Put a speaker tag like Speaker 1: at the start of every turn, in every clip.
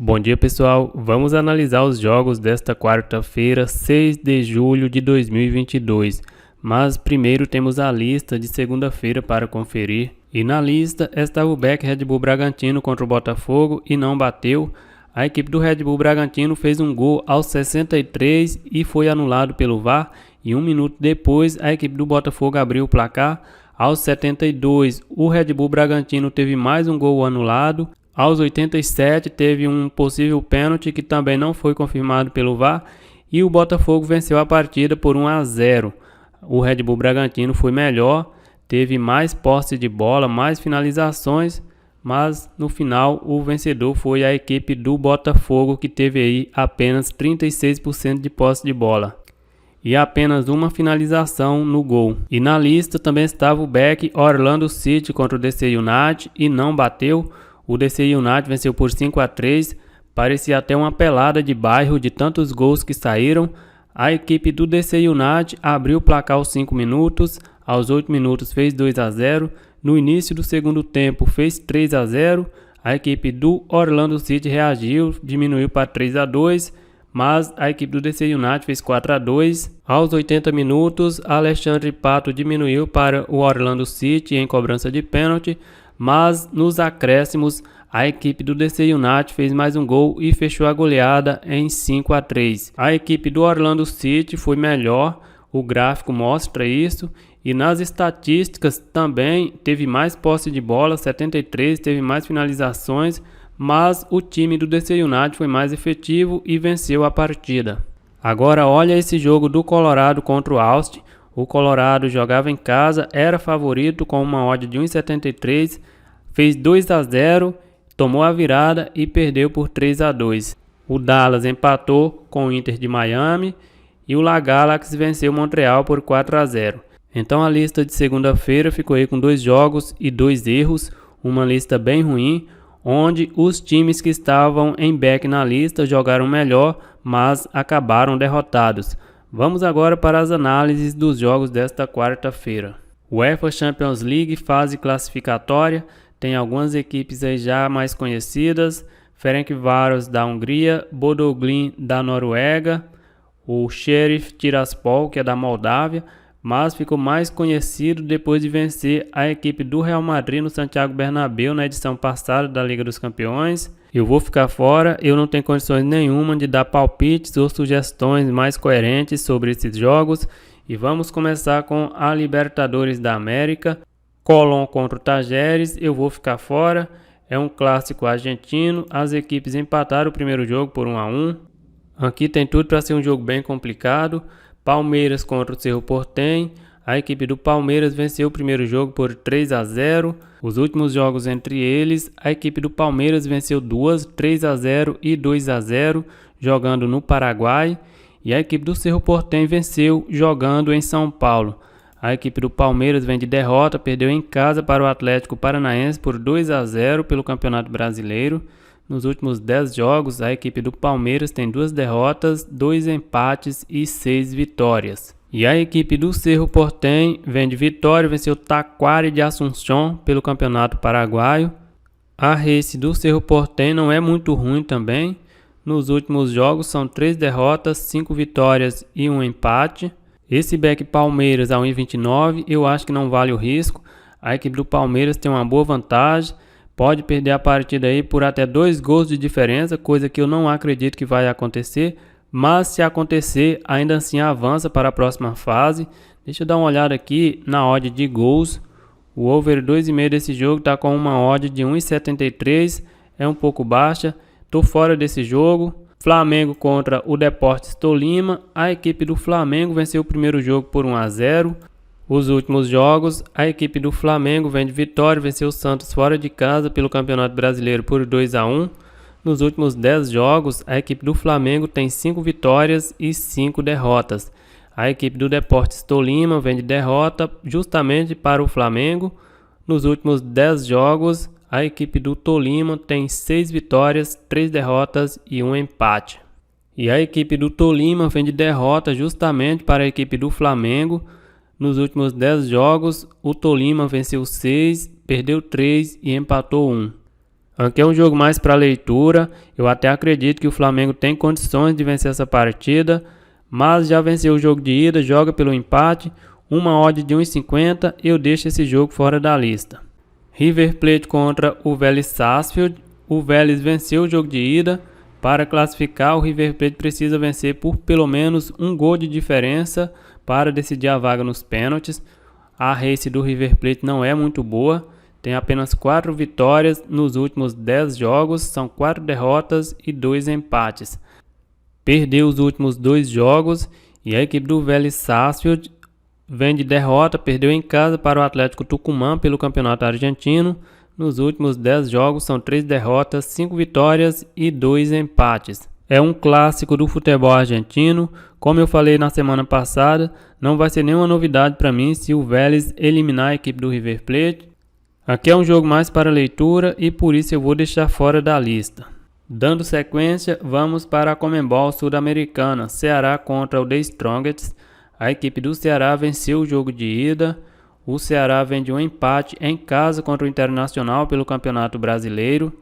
Speaker 1: Bom dia, pessoal. Vamos analisar os jogos desta quarta-feira, 6 de julho de 2022. Mas primeiro temos a lista de segunda-feira para conferir. E na lista estava o Beck Red Bull Bragantino contra o Botafogo e não bateu. A equipe do Red Bull Bragantino fez um gol aos 63 e foi anulado pelo VAR. E um minuto depois, a equipe do Botafogo abriu o placar. Aos 72, o Red Bull Bragantino teve mais um gol anulado. Aos 87, teve um possível pênalti que também não foi confirmado pelo VAR. E o Botafogo venceu a partida por 1-0. O Red Bull Bragantino foi melhor, teve mais posse de bola, mais finalizações, mas no final o vencedor foi a equipe do Botafogo, que teve aí apenas 36% de posse de bola e apenas uma finalização no gol. E na lista também estava o Beck Orlando City contra o DC United e não bateu. O DC United venceu por 5-3, parecia até uma pelada de bairro de tantos gols que saíram. A equipe do DC United abriu o placar aos 5 minutos, aos 8 minutos fez 2-0, no início do segundo tempo fez 3-0, a equipe do Orlando City reagiu, diminuiu para 3-2, mas a equipe do DC United fez 4-2. Aos 80 minutos, Alexandre Pato diminuiu para o Orlando City em cobrança de pênalti, mas nos acréscimos a equipe do DC United fez mais um gol e fechou a goleada em 5-3. A equipe do Orlando City foi melhor, o gráfico mostra isso, e nas estatísticas também teve mais posse de bola, 73, teve mais finalizações, mas o time do DC United foi mais efetivo e venceu a partida. Agora olha esse jogo do Colorado contra o Austin. O Colorado jogava em casa, era favorito com uma odd de 1,73, fez 2-0, tomou a virada e perdeu por 3-2. O Dallas empatou com o Inter de Miami e o La Galaxy venceu o Montreal por 4-0. Então a lista de segunda-feira ficou aí com 2 jogos e 2 erros, uma lista bem ruim, onde os times que estavam em back na lista jogaram melhor, mas acabaram derrotados. Vamos agora para as análises dos jogos desta quarta-feira. UEFA Champions League, fase classificatória, tem algumas equipes aí já mais conhecidas: Ferencváros da Hungria, Bodø Glimt da Noruega, o Sheriff Tiraspol, que é da Moldávia, mas ficou mais conhecido depois de vencer a equipe do Real Madrid no Santiago Bernabéu na edição passada da Liga dos Campeões. Eu vou ficar fora, eu não tenho condições nenhuma de dar palpites ou sugestões mais coerentes sobre esses jogos. E vamos começar com a Libertadores da América. Colón contra o Tajeres, eu vou ficar fora. É um clássico argentino, as equipes empataram o primeiro jogo por 1-1. Aqui tem tudo para ser um jogo bem complicado. Palmeiras contra o Cerro Porteño. A equipe do Palmeiras venceu o primeiro jogo por 3-0. Os últimos jogos entre eles, a equipe do Palmeiras venceu 3-0 e 2-0, jogando no Paraguai. E a equipe do Cerro Porteño venceu jogando em São Paulo. A equipe do Palmeiras vem de derrota, perdeu em casa para o Atlético Paranaense por 2-0 pelo Campeonato Brasileiro. Nos últimos 10 jogos, a equipe do Palmeiras tem 2 derrotas, 2 empates e 6 vitórias. E a equipe do Cerro Porteño vem de vitória, venceu o Taquari de Asunción pelo Campeonato Paraguaio. A race do Cerro Porteño não é muito ruim também. Nos últimos jogos são 3 derrotas, 5 vitórias e 1 empate. Esse back Palmeiras a 1,29 eu acho que não vale o risco. A equipe do Palmeiras tem uma boa vantagem. Pode perder a partida aí por até 2 gols de diferença, coisa que eu não acredito que vai acontecer. Mas se acontecer, ainda assim avança para a próxima fase. Deixa eu dar uma olhada aqui na odd de gols. O over 2,5 desse jogo está com uma odd de 1,73. É um pouco baixa. Estou fora desse jogo. Flamengo contra o Deportes Tolima. A equipe do Flamengo venceu o primeiro jogo por 1-0. Os últimos jogos, a equipe do Flamengo vem de vitória, venceu o Santos fora de casa pelo Campeonato Brasileiro por 2-1. Nos últimos 10 jogos, a equipe do Flamengo tem 5 vitórias e 5 derrotas. A equipe do Deportes Tolima vem de derrota justamente para o Flamengo. Nos últimos 10 jogos, a equipe do Tolima tem 6 vitórias, 3 derrotas e 1 empate. E a equipe do Tolima vem de derrota justamente para a equipe do Flamengo. Nos últimos 10 jogos, o Tolima venceu 6, perdeu 3 e empatou 1. Aqui é um jogo mais para leitura, eu até acredito que o Flamengo tem condições de vencer essa partida, mas já venceu o jogo de ida, joga pelo empate, uma odd de 1,50, eu deixo esse jogo fora da lista. River Plate contra o Vélez Sarsfield, o Vélez venceu o jogo de ida, para classificar o River Plate precisa vencer por pelo menos um gol de diferença para decidir a vaga nos pênaltis. A race do River Plate não é muito boa, tem apenas 4 vitórias nos últimos 10 jogos, são 4 derrotas e 2 empates. Perdeu os últimos 2 jogos e a equipe do Vélez Sarsfield vem de derrota, perdeu em casa para o Atlético Tucumã pelo Campeonato Argentino. Nos últimos 10 jogos são 3 derrotas, 5 vitórias e 2 empates. É um clássico do futebol argentino, como eu falei na semana passada, não vai ser nenhuma novidade para mim se o Vélez eliminar a equipe do River Plate. Aqui é um jogo mais para leitura e por isso eu vou deixar fora da lista. Dando sequência, vamos para a Conmebol Sul-Americana, Ceará contra o The Strongest. A equipe do Ceará venceu o jogo de ida. O Ceará vem de um empate em casa contra o Internacional pelo Campeonato Brasileiro.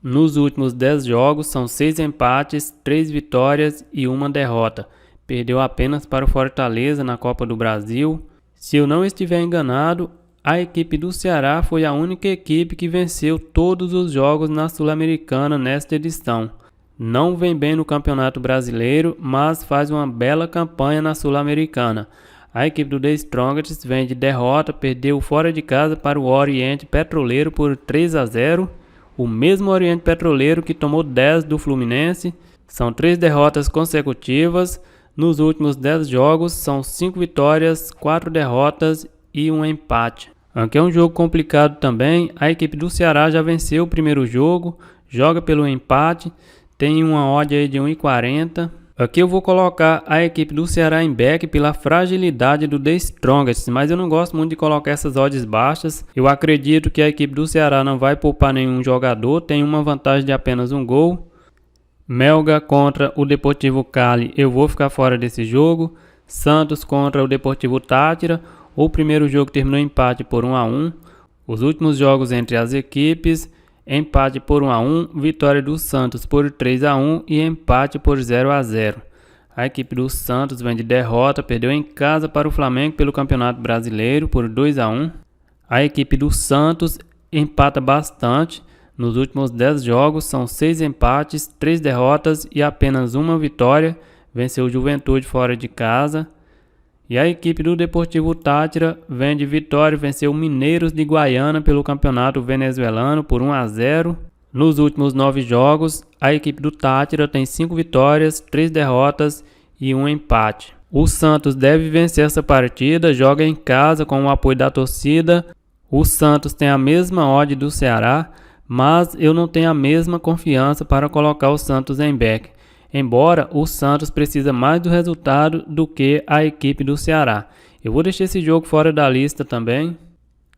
Speaker 1: Nos últimos 10 jogos são 6 empates, 3 vitórias e 1 derrota. Perdeu apenas para o Fortaleza na Copa do Brasil. Se eu não estiver enganado, a equipe do Ceará foi a única equipe que venceu todos os jogos na Sul-Americana nesta edição. Não vem bem no Campeonato Brasileiro, mas faz uma bela campanha na Sul-Americana. A equipe do The Strongest vem de derrota, perdeu fora de casa para o Oriente Petroleiro por 3-0. O mesmo Oriente Petroleiro que tomou 10 do Fluminense. São 3 derrotas consecutivas. Nos últimos 10 jogos são 5 vitórias, 4 derrotas e 1 empate. Aqui é um jogo complicado também. A equipe do Ceará já venceu o primeiro jogo, joga pelo empate, tem uma odd aí de 1,40. Aqui eu vou colocar a equipe do Ceará em back pela fragilidade do The Strongest, mas eu não gosto muito de colocar essas odds baixas. Eu acredito que a equipe do Ceará não vai poupar nenhum jogador, tem uma vantagem de apenas um gol. Melgar contra o Deportivo Cali, eu vou ficar fora desse jogo. Santos contra o Deportivo Táchira, o primeiro jogo terminou empate por 1-1. Os últimos jogos entre as equipes, empate por 1-1, vitória do Santos por 3-1 e empate por 0-0. A equipe do Santos vem de derrota, perdeu em casa para o Flamengo pelo Campeonato Brasileiro por 2-1. A equipe do Santos empata bastante. Nos últimos 10 jogos são 6 empates, 3 derrotas e apenas uma vitória. Venceu o Juventude fora de casa. E a equipe do Deportivo Táchira vem de vitória, venceu o Mineiros de Guaiana pelo Campeonato Venezuelano por 1-0. Nos últimos 9 jogos, a equipe do Táchira tem 5 vitórias, 3 derrotas e 1 empate. O Santos deve vencer essa partida, joga em casa com o apoio da torcida. O Santos tem a mesma odd do Ceará, mas eu não tenho a mesma confiança para colocar o Santos em back. Embora o Santos precisa mais do resultado do que a equipe do Ceará. Eu vou deixar esse jogo fora da lista também.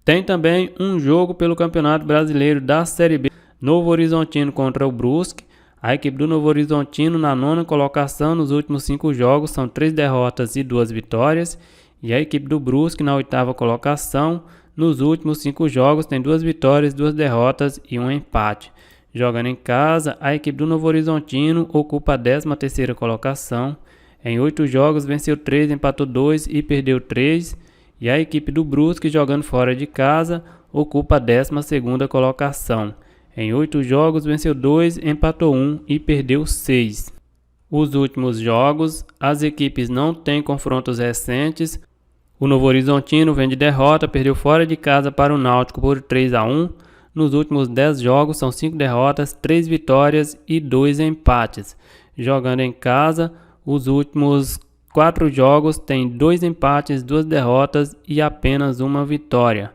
Speaker 1: Tem também um jogo pelo Campeonato Brasileiro da Série B. Novo Horizontino contra o Brusque. A equipe do Novo Horizontino na 9ª colocação nos últimos 5 jogos são 3 derrotas e 2 vitórias. E a equipe do Brusque na 8ª colocação nos últimos 5 jogos tem 2 vitórias, 2 derrotas e 1 empate. Jogando em casa, a equipe do Novo Horizontino ocupa a 13ª colocação. Em 8 jogos venceu 3, empatou 2 e perdeu 3. E a equipe do Brusque, jogando fora de casa, ocupa a 12ª colocação. Em 8 jogos venceu 2, empatou 1 e perdeu 6. Os últimos jogos, as equipes não têm confrontos recentes. O Novo Horizontino vem de derrota, perdeu fora de casa para o Náutico por 3-1. Nos últimos 10 jogos são 5 derrotas, 3 vitórias e 2 empates. Jogando em casa, os últimos 4 jogos tem 2 empates, 2 derrotas e apenas 1 vitória.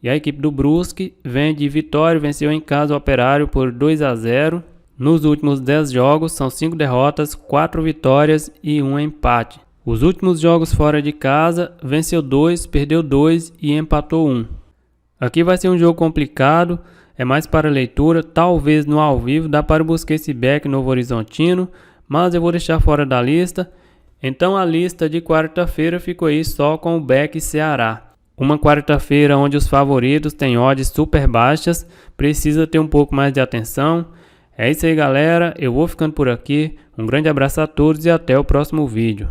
Speaker 1: E a equipe do Brusque vem de vitória, venceu em casa o Operário por 2-0. Nos últimos 10 jogos são 5 derrotas, 4 vitórias e 1 empate. Os últimos jogos fora de casa, venceu 2, perdeu 2 e empatou 1. Aqui vai ser um jogo complicado, é mais para leitura, talvez no ao vivo dá para buscar esse back Novo Horizontino, mas eu vou deixar fora da lista. Então a lista de quarta-feira ficou aí só com o back Ceará. Uma quarta-feira onde os favoritos têm odds super baixas, precisa ter um pouco mais de atenção. É isso aí, galera, eu vou ficando por aqui. Um grande abraço a todos e até o próximo vídeo.